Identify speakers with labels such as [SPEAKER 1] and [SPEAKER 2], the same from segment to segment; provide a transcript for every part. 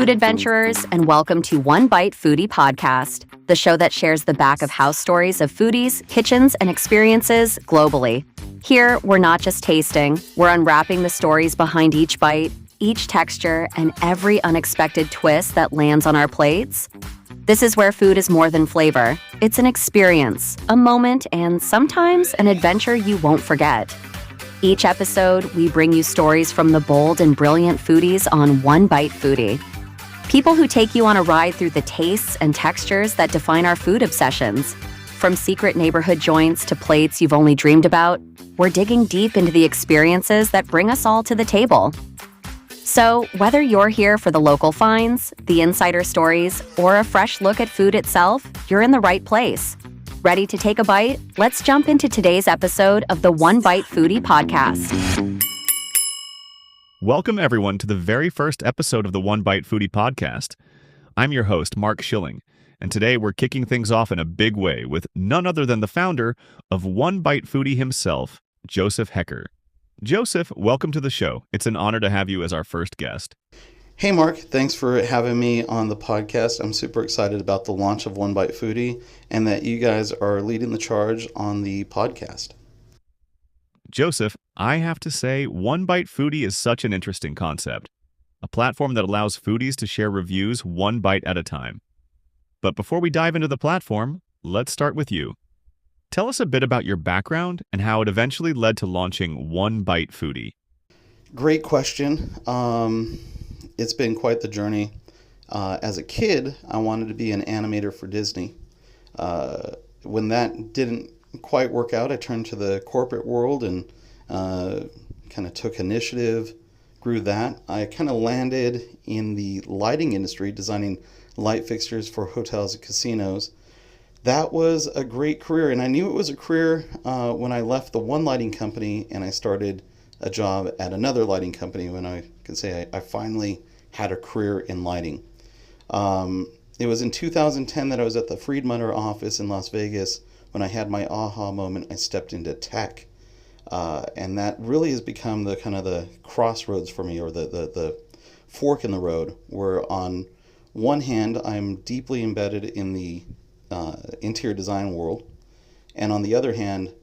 [SPEAKER 1] food adventurers, and welcome to One Bite Foodie Podcast, the show that shares the back-of-house stories of foodies, kitchens, and experiences globally. Here, we're not just tasting, we're unwrapping the stories behind each bite, each texture, and every unexpected twist that lands on our plates. This is where food is more than flavor. It's an experience, a moment, and sometimes an adventure you won't forget. Each episode, we bring you stories from the bold and brilliant foodies on One Bite Foodie. People who take you on a ride through the tastes and textures that define our food obsessions. From secret neighborhood joints to plates you've only dreamed about, we're digging deep into the experiences that bring us all to the table. So, whether you're here for the local finds, the insider stories, or a fresh look at food itself, you're in the right place. Ready to take a bite? Let's jump into today's episode of the One Bite Foodie Podcast.
[SPEAKER 2] Welcome, everyone, to the very first episode of the One Bite Foodie Podcast. I'm your host, Mark Schilling, and today we're kicking things off in a big way with none other than the founder of One Bite Foodie himself, Joseph Haecker. Joseph, welcome to the show. It's an honor to have you as our first guest.
[SPEAKER 3] Hey, Mark. Thanks for having me on the podcast. I'm super excited about the launch of One Bite Foodie and that you guys are leading the charge on the podcast.
[SPEAKER 2] Joseph, I have to say, One Bite Foodie is such an interesting concept, a platform that allows foodies to share reviews one bite at a time. But before we dive into the platform, let's start with you. Tell us a bit about your background and how it eventually led to launching One Bite Foodie.
[SPEAKER 3] Great question. It's been quite the journey. As a kid, I wanted to be an animator for Disney. When that didn't quite work out, I turned to the corporate world and kind of took initiative, grew that. I kind of landed in the lighting industry, designing light fixtures for hotels and casinos. That was a great career, and I knew it was a career when I left the one lighting company and I started a job at another lighting company when I can say I finally had a career in lighting. It was in 2010 that I was at the Friedmunder office in Las Vegas when I had my aha moment. I stepped into tech, and that really has become the kind of the crossroads for me, or the fork in the road, where on one hand I'm deeply embedded in the interior design world, and on the other hand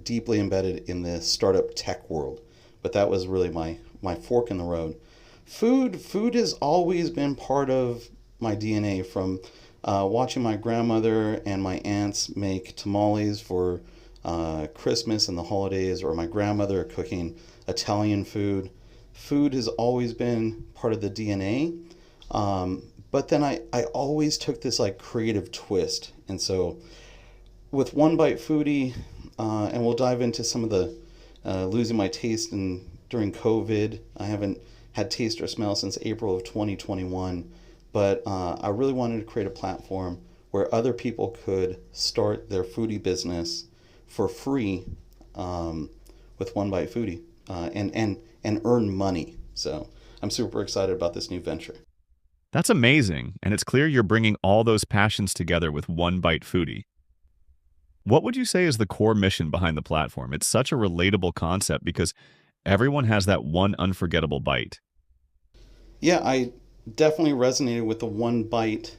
[SPEAKER 3] deeply embedded in the startup tech world. But that was really my fork in the road. Food has always been part of my DNA, from watching my grandmother and my aunts make tamales for Christmas and the holidays, or my grandmother cooking Italian food. Food has always been part of the DNA. But then I always took this like creative twist. And so with One Bite Foodie, and we'll dive into some of the losing my taste during COVID. I haven't had taste or smell since April of 2021. But I really wanted to create a platform where other people could start their foodie business for free with One Bite Foodie and earn money. So I'm super excited about this new venture.
[SPEAKER 2] That's amazing, and it's clear you're bringing all those passions together with One Bite Foodie. What would you say is the core mission behind the platform? It's such a relatable concept because everyone has that one unforgettable bite.
[SPEAKER 3] Yeah, I definitely resonated with the one bite,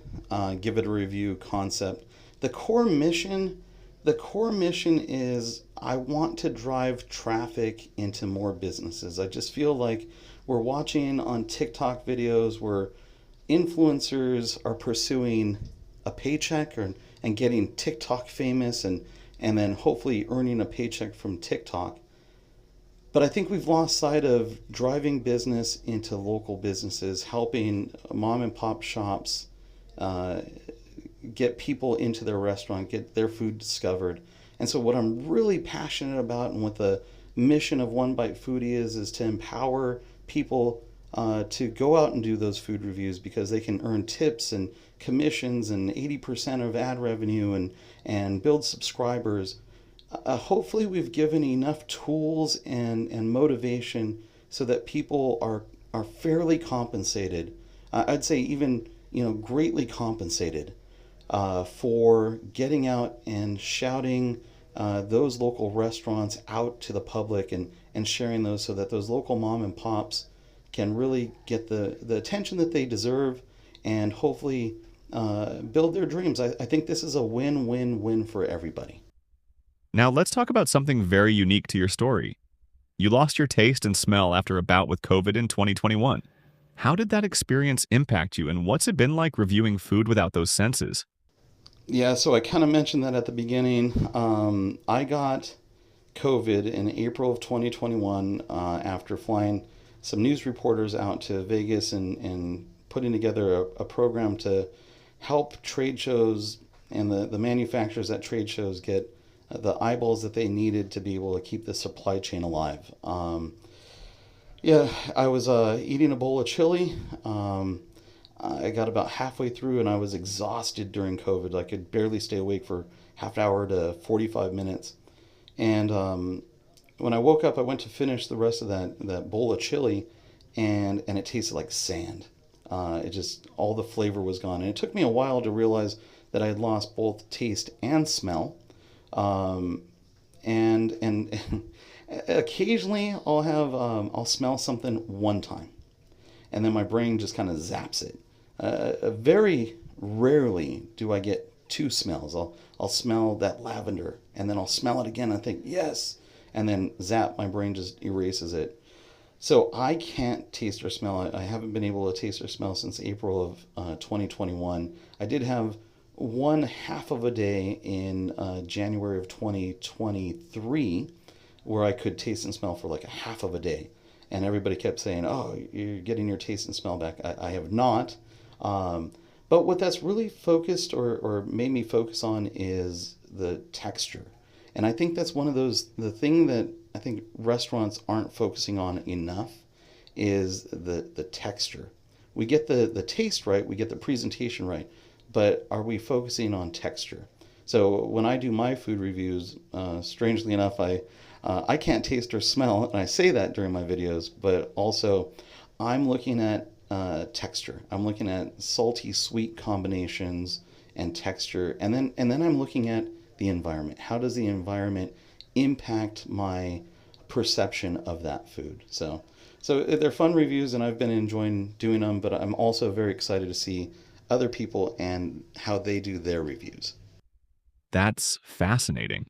[SPEAKER 3] give it a review concept. The core mission is I want to drive traffic into more businesses. I just feel like we're watching on TikTok videos where influencers are pursuing a paycheck and getting TikTok famous and then hopefully earning a paycheck from TikTok. But I think we've lost sight of driving business into local businesses, helping mom and pop shops get people into their restaurant, get their food discovered. And so what I'm really passionate about, and what the mission of One Bite Foodie is to empower people to go out and do those food reviews, because they can earn tips and commissions and 80% of ad revenue and build subscribers. Hopefully we've given enough tools and motivation so that people are fairly compensated. I'd say even greatly compensated for getting out and shouting those local restaurants out to the public and sharing those, so that those local mom and pops can really get the attention that they deserve and hopefully build their dreams. I think this is a win-win-win for everybody.
[SPEAKER 2] Now let's talk about something very unique to your story. You lost your taste and smell after a bout with COVID in 2021. How did that experience impact you, and what's it been like reviewing food without those senses?
[SPEAKER 3] Yeah, so I kind of mentioned that at the beginning. I got COVID in April of 2021 after flying some news reporters out to Vegas and putting together a program to help trade shows and the manufacturers at trade shows get the eyeballs that they needed to be able to keep the supply chain alive. Yeah, I was eating a bowl of chili. I got about halfway through and I was exhausted during COVID. I could barely stay awake for half an hour to 45 minutes. And when I woke up, I went to finish the rest of that bowl of chili, and it tasted like sand. It just, all the flavor was gone. And it took me a while to realize that I had lost both taste and smell. And occasionally I'll smell something one time, and then my brain just kind of zaps it. Very rarely do I get two smells. I'll smell that lavender, and then I'll smell it again and think, yes, and then zap, my brain just erases it. So I can't taste or smell. I haven't been able to taste or smell since April of 2021. I did have one half of a day in January of 2023 where I could taste and smell for like a half of a day. And everybody kept saying, oh, you're getting your taste and smell back. I have not. But what that's really focused or made me focus on is the texture. And I think that's one of those, the thing that I think restaurants aren't focusing on enough is the texture. We get the taste right, we get the presentation right, but are we focusing on texture? So when I do my food reviews, strangely enough, I can't taste or smell, and I say that during my videos, but also I'm looking at texture. I'm looking at salty, sweet combinations and texture, and then I'm looking at the environment. How does the environment impact my perception of that food? So they're fun reviews, and I've been enjoying doing them, but I'm also very excited to see other people and how they do their reviews.
[SPEAKER 2] That's fascinating.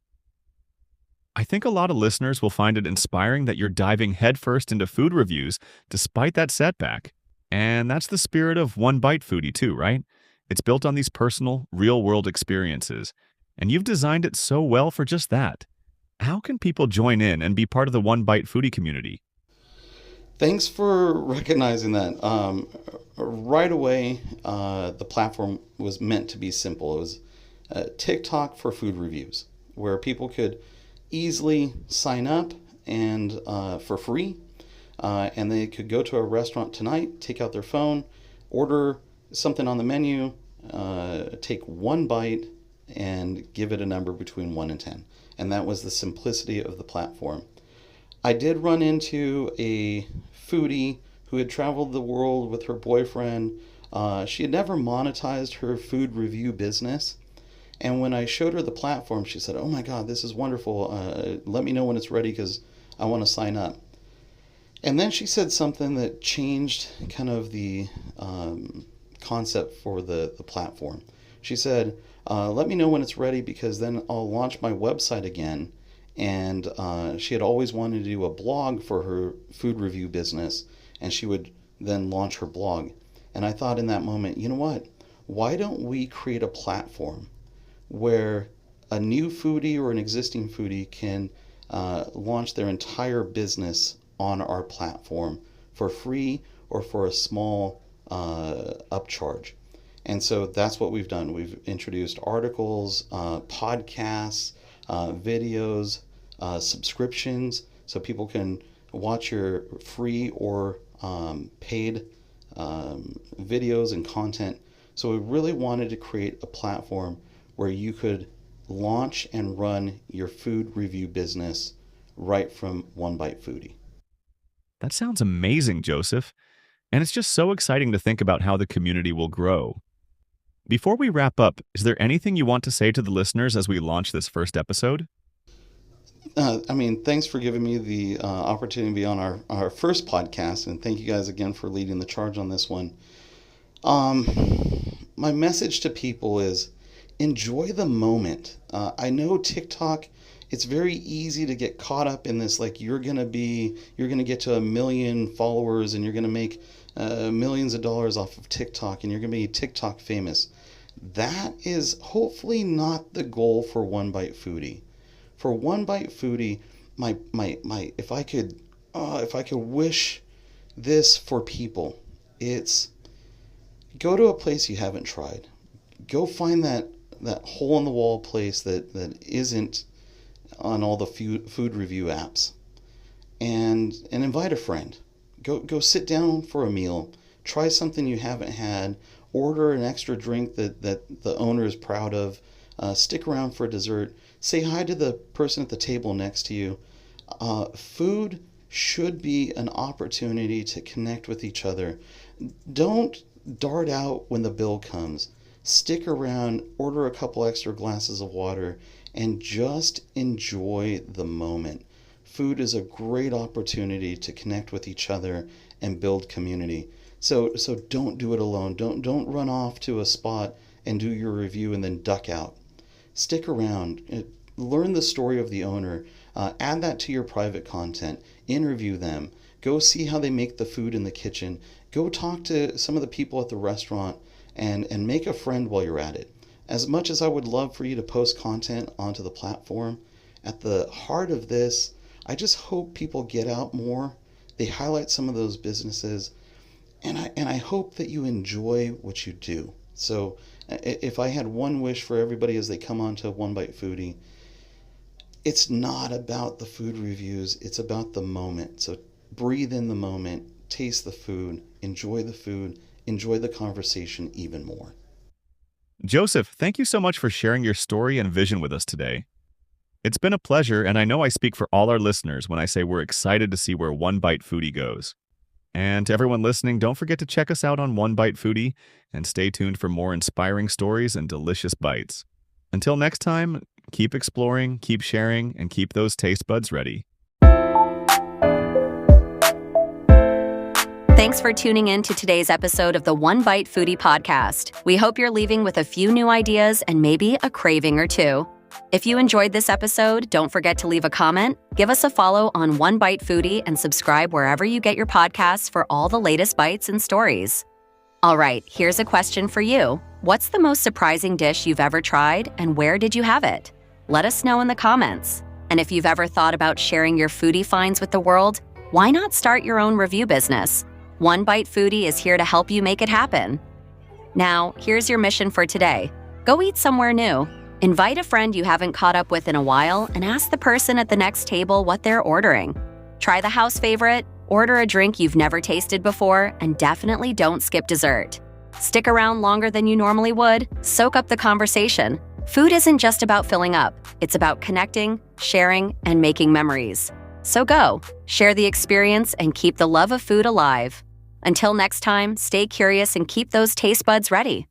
[SPEAKER 2] I think a lot of listeners will find it inspiring that you're diving headfirst into food reviews despite that setback. And that's the spirit of One Bite Foodie too, right? It's built on these personal, real-world experiences. And you've designed it so well for just that. How can people join in and be part of the One Bite Foodie community?
[SPEAKER 3] Thanks for recognizing that. Right away, the platform was meant to be simple. It was TikTok for food reviews, where people could easily sign up and for free, and they could go to a restaurant tonight, take out their phone, order something on the menu, take one bite, and give it a number between 1 and 10. And that was the simplicity of the platform. I did run into a foodie who had traveled the world with her boyfriend. She had never monetized her food review business. And when I showed her the platform, she said, oh my God, this is wonderful. Let me know when it's ready because I want to sign up. And then she said something that changed kind of the concept for the platform. She said, let me know when it's ready because then I'll launch my website again. And she had always wanted to do a blog for her food review business, and she would then launch her blog. And I thought in that moment, you know what? Why don't we create a platform where a new foodie or an existing foodie can launch their entire business on our platform for free or for a small upcharge? And so that's what we've done. We've introduced articles, podcasts, videos, subscriptions, so people can watch your free or paid videos and content. So we really wanted to create a platform where you could launch and run your food review business right from One Bite Foodie.
[SPEAKER 2] That sounds amazing, Joseph. And it's just so exciting to think about how the community will grow. Before we wrap up, is there anything you want to say to the listeners as we launch this first episode?
[SPEAKER 3] Thanks for giving me the opportunity to be on our first podcast, and thank you guys again for leading the charge on this one. My message to people is enjoy the moment. I know TikTok, it's very easy to get caught up in this, like you're gonna get to 1 million followers and you're gonna make millions of dollars off of TikTok and you're gonna be TikTok famous. That is hopefully not the goal for One Bite Foodie. For One Bite Foodie, if I could wish this for people, it's go to a place you haven't tried. Go find that hole in the wall place that isn't on all the food review apps, and invite a friend. Go sit down for a meal. Try something you haven't had. Order an extra drink that the owner is proud of. Stick around for dessert. Say hi to the person at the table next to you. Food should be an opportunity to connect with each other. Don't dart out when the bill comes. Stick around, order a couple extra glasses of water, and just enjoy the moment. Food is a great opportunity to connect with each other and build community. So don't do it alone. Don't run off to a spot and do your review and then duck out. Stick around. Learn the story of the owner. Add that to your private content. Interview them. Go see how they make the food in the kitchen. Go talk to some of the people at the restaurant and make a friend while you're at it. As much as I would love for you to post content onto the platform, at the heart of this, I just hope people get out more. They highlight some of those businesses, and I hope that you enjoy what you do. So if I had one wish for everybody as they come onto One Bite Foodie, it's not about the food reviews, it's about the moment. So breathe in the moment, taste the food, enjoy the conversation even more.
[SPEAKER 2] Joseph, thank you so much for sharing your story and vision with us today. It's been a pleasure, and I know I speak for all our listeners when I say we're excited to see where One Bite Foodie goes. And to everyone listening, don't forget to check us out on One Bite Foodie and stay tuned for more inspiring stories and delicious bites. Until next time, keep exploring, keep sharing, and keep those taste buds ready.
[SPEAKER 1] Thanks for tuning in to today's episode of the One Bite Foodie Podcast. We hope you're leaving with a few new ideas and maybe a craving or two. If you enjoyed this episode, don't forget to leave a comment, give us a follow on One Bite Foodie, and subscribe wherever you get your podcasts for all the latest bites and stories. All right, here's a question for you. What's the most surprising dish you've ever tried, and where did you have it? Let us know in the comments. And if you've ever thought about sharing your foodie finds with the world, why not start your own review business? One Bite Foodie is here to help you make it happen. Now, here's your mission for today. Go eat somewhere new. Invite a friend you haven't caught up with in a while and ask the person at the next table what they're ordering. Try the house favorite, order a drink you've never tasted before, and definitely don't skip dessert. Stick around longer than you normally would. Soak up the conversation. Food isn't just about filling up. It's about connecting, sharing, and making memories. So go, share the experience, and keep the love of food alive. Until next time, stay curious and keep those taste buds ready.